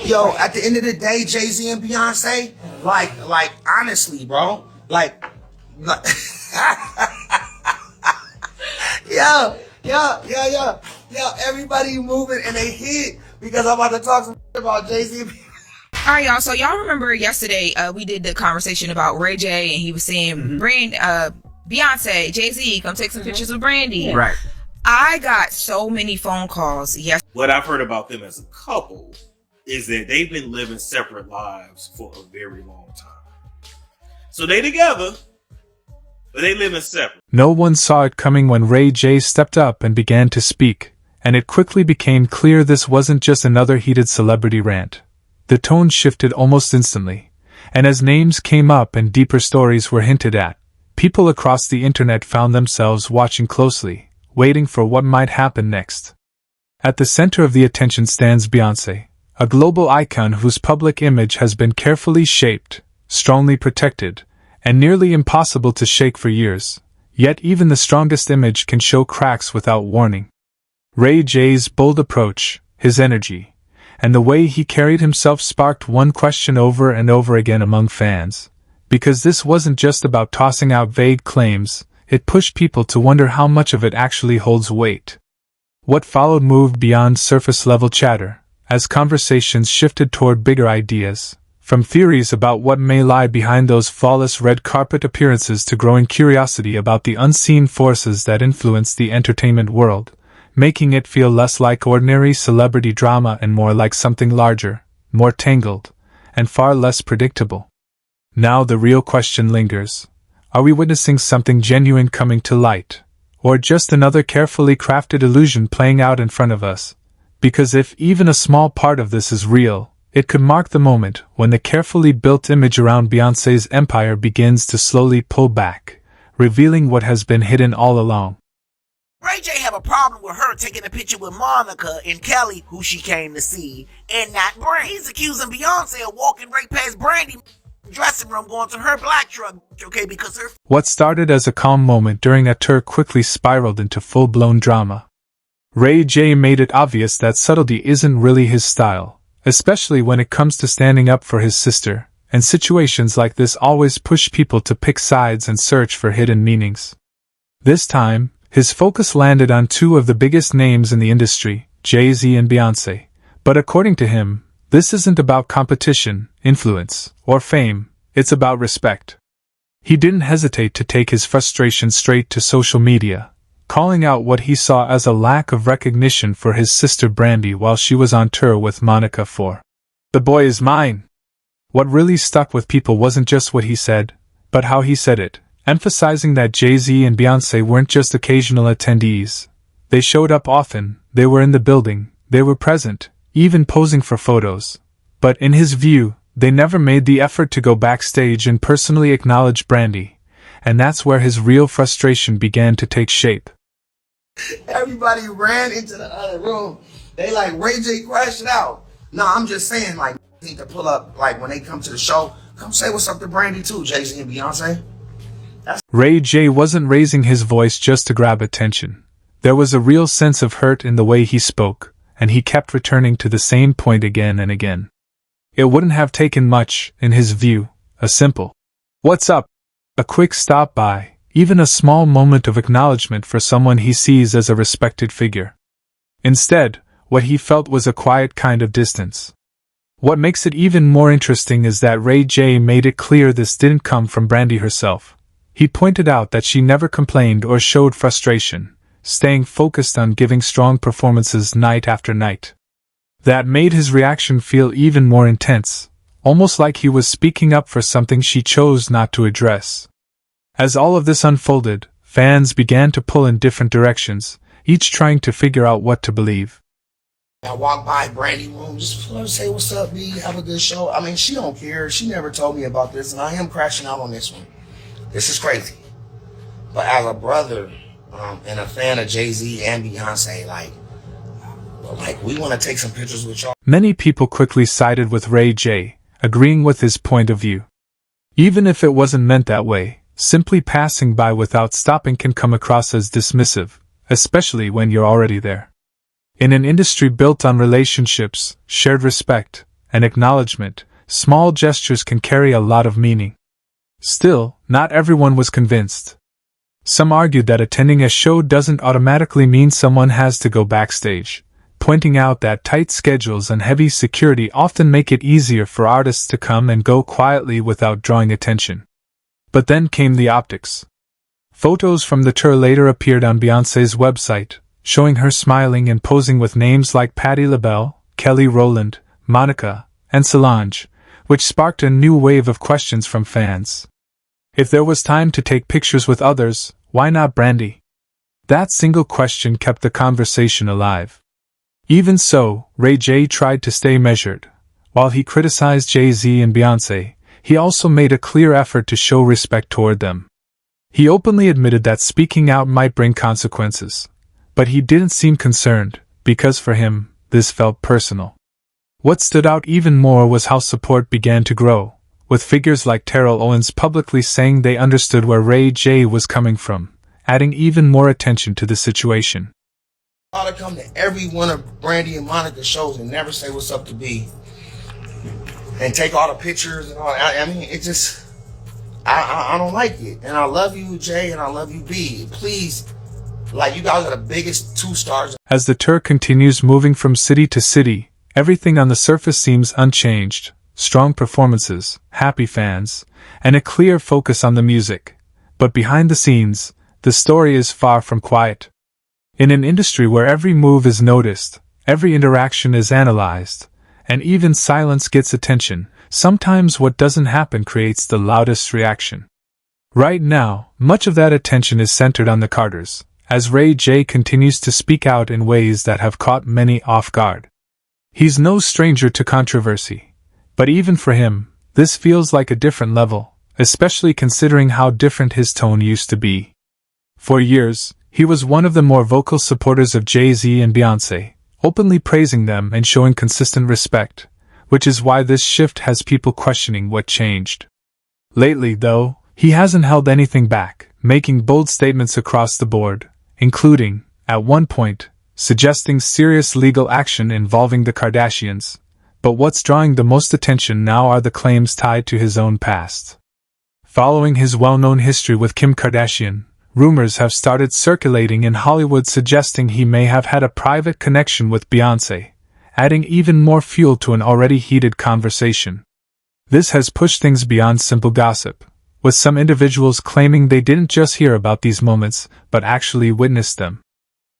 Yo, at the end of the day, Jay-Z and Beyonce, like honestly, bro, like yo, everybody moving and they hit because I'm about to talk some about Jay-Z and Beyonce. All right, y'all. So y'all remember yesterday we did the conversation about Ray J, and he was saying, Beyonce, Jay-Z, come take some pictures with Brandy. Right. I got so many phone calls. Yes. What I've heard about them as a couple is that they've been living separate lives for a very long time. So they together, but they living separate. No one saw it coming when Ray J stepped up and began to speak, and it quickly became clear this wasn't just another heated celebrity rant. The tone shifted almost instantly, and as names came up and deeper stories were hinted at, people across the internet found themselves watching closely, waiting for what might happen next. At the center of the attention stands Beyoncé, a global icon whose public image has been carefully shaped, strongly protected, and nearly impossible to shake for years. Yet even the strongest image can show cracks without warning. Ray J's bold approach, his energy, and the way he carried himself sparked one question over and over again among fans. Because this wasn't just about tossing out vague claims, it pushed people to wonder how much of it actually holds weight. What followed moved beyond surface-level chatter, as conversations shifted toward bigger ideas, from theories about what may lie behind those flawless red carpet appearances to growing curiosity about the unseen forces that influence the entertainment world, making it feel less like ordinary celebrity drama and more like something larger, more tangled, and far less predictable. Now the real question lingers. Are we witnessing something genuine coming to light, or just another carefully crafted illusion playing out in front of us? Because if even a small part of this is real, it could mark the moment when the carefully built image around Beyoncé's empire begins to slowly pull back, revealing what has been hidden all along. Ray J have a problem with her taking a picture with Monica and Kelly, who she came to see, and not Brandy. He's accusing Beyonce of walking right past Brandy dressing room going to her black truck, okay, because her... What started as a calm moment during a tour quickly spiraled into full-blown drama. Ray J made it obvious that subtlety isn't really his style, especially when it comes to standing up for his sister, and situations like this always push people to pick sides and search for hidden meanings. This time, his focus landed on two of the biggest names in the industry, Jay-Z and Beyoncé. But according to him, this isn't about competition, influence, or fame, it's about respect. He didn't hesitate to take his frustration straight to social media, calling out what he saw as a lack of recognition for his sister Brandy while she was on tour with Monica for "The Boy Is Mine." What really stuck with people wasn't just what he said, but how he said it, emphasizing that Jay-Z and Beyoncé weren't just occasional attendees. They showed up often, they were in the building, they were present, even posing for photos. But in his view, they never made the effort to go backstage and personally acknowledge Brandy, and that's where his real frustration began to take shape. Everybody ran into the other room. They like, Ray J crashed out. No, I'm just saying, like, need to pull up, like, when they come to the show, come say what's up to Brandy too, Jay-Z and Beyonce. Ray J wasn't raising his voice just to grab attention. There was a real sense of hurt in the way he spoke, and he kept returning to the same point again and again. It wouldn't have taken much, in his view, a simple "What's up?" a quick stop by, even a small moment of acknowledgement for someone he sees as a respected figure. Instead, what he felt was a quiet kind of distance. What makes it even more interesting is that Ray J made it clear this didn't come from Brandy herself. He pointed out that she never complained or showed frustration, staying focused on giving strong performances night after night. That made his reaction feel even more intense, almost like he was speaking up for something she chose not to address. As all of this unfolded, fans began to pull in different directions, each trying to figure out what to believe. I walk by Brandy room, just say what's up, B, have a good show. I mean, she don't care. She never told me about this, and I am crashing out on this one. This is crazy. But as a brother and a fan of Jay-Z and Beyonce, like we want to take some pictures with y'all. Many people quickly sided with Ray J, agreeing with his point of view. Even if it wasn't meant that way, simply passing by without stopping can come across as dismissive, especially when you're already there. In an industry built on relationships, shared respect, and acknowledgement, small gestures can carry a lot of meaning. Still, not everyone was convinced. Some argued that attending a show doesn't automatically mean someone has to go backstage, pointing out that tight schedules and heavy security often make it easier for artists to come and go quietly without drawing attention. But then came the optics. Photos from the tour later appeared on Beyoncé's website, showing her smiling and posing with names like Patti LaBelle, Kelly Rowland, Monica, and Solange, which sparked a new wave of questions from fans. If there was time to take pictures with others, why not Brandy? That single question kept the conversation alive. Even so, Ray J tried to stay measured. While he criticized Jay-Z and Beyoncé, he also made a clear effort to show respect toward them. He openly admitted that speaking out might bring consequences, but he didn't seem concerned, because for him, this felt personal. What stood out even more was how support began to grow, with figures like Terrell Owens publicly saying they understood where Ray J was coming from, adding even more attention to the situation. I ought to come to every one of Brandy and Monica's shows and never say what's up to B, and take all the pictures and all. I mean, it just, I don't like it. And I love you, Jay, and I love you, B. Please, like, you guys are the biggest two stars. As the tour continues moving from city to city, everything on the surface seems unchanged. Strong performances, happy fans, and a clear focus on the music. But behind the scenes, the story is far from quiet. In an industry where every move is noticed, every interaction is analyzed, and even silence gets attention, sometimes what doesn't happen creates the loudest reaction. Right now, much of that attention is centered on the Carters, as Ray J continues to speak out in ways that have caught many off guard. He's no stranger to controversy. But even for him, this feels like a different level, especially considering how different his tone used to be. For years, he was one of the more vocal supporters of Jay-Z and Beyoncé, openly praising them and showing consistent respect, which is why this shift has people questioning what changed. Lately, though, he hasn't held anything back, making bold statements across the board, including, at one point, suggesting serious legal action involving the Kardashians. But what's drawing the most attention now are the claims tied to his own past. Following his well-known history with Kim Kardashian, rumors have started circulating in Hollywood suggesting he may have had a private connection with Beyoncé, adding even more fuel to an already heated conversation. This has pushed things beyond simple gossip, with some individuals claiming they didn't just hear about these moments, but actually witnessed them.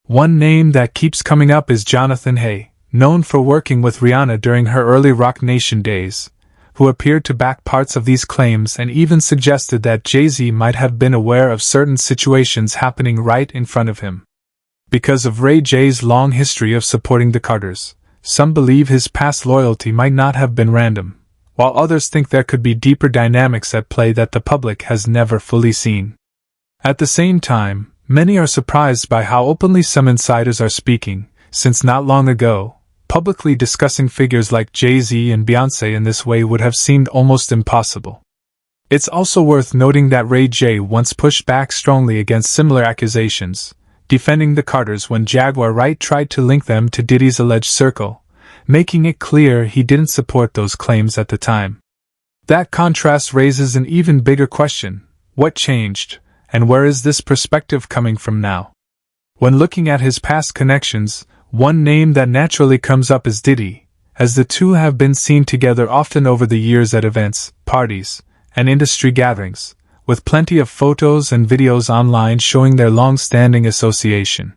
One name that keeps coming up is Jonathan Hay, known for working with Rihanna during her early Roc Nation days, who appeared to back parts of these claims and even suggested that Jay-Z might have been aware of certain situations happening right in front of him. Because of Ray J's long history of supporting the Carters, some believe his past loyalty might not have been random, while others think there could be deeper dynamics at play that the public has never fully seen. At the same time, many are surprised by how openly some insiders are speaking, since not long ago, publicly discussing figures like Jay-Z and Beyoncé in this way would have seemed almost impossible. It's also worth noting that Ray J once pushed back strongly against similar accusations, defending the Carters when Jaguar Wright tried to link them to Diddy's alleged circle, making it clear he didn't support those claims at the time. That contrast raises an even bigger question: what changed, and where is this perspective coming from now? When looking at his past connections, one name that naturally comes up is Diddy, as the two have been seen together often over the years at events, parties, and industry gatherings, with plenty of photos and videos online showing their long-standing association.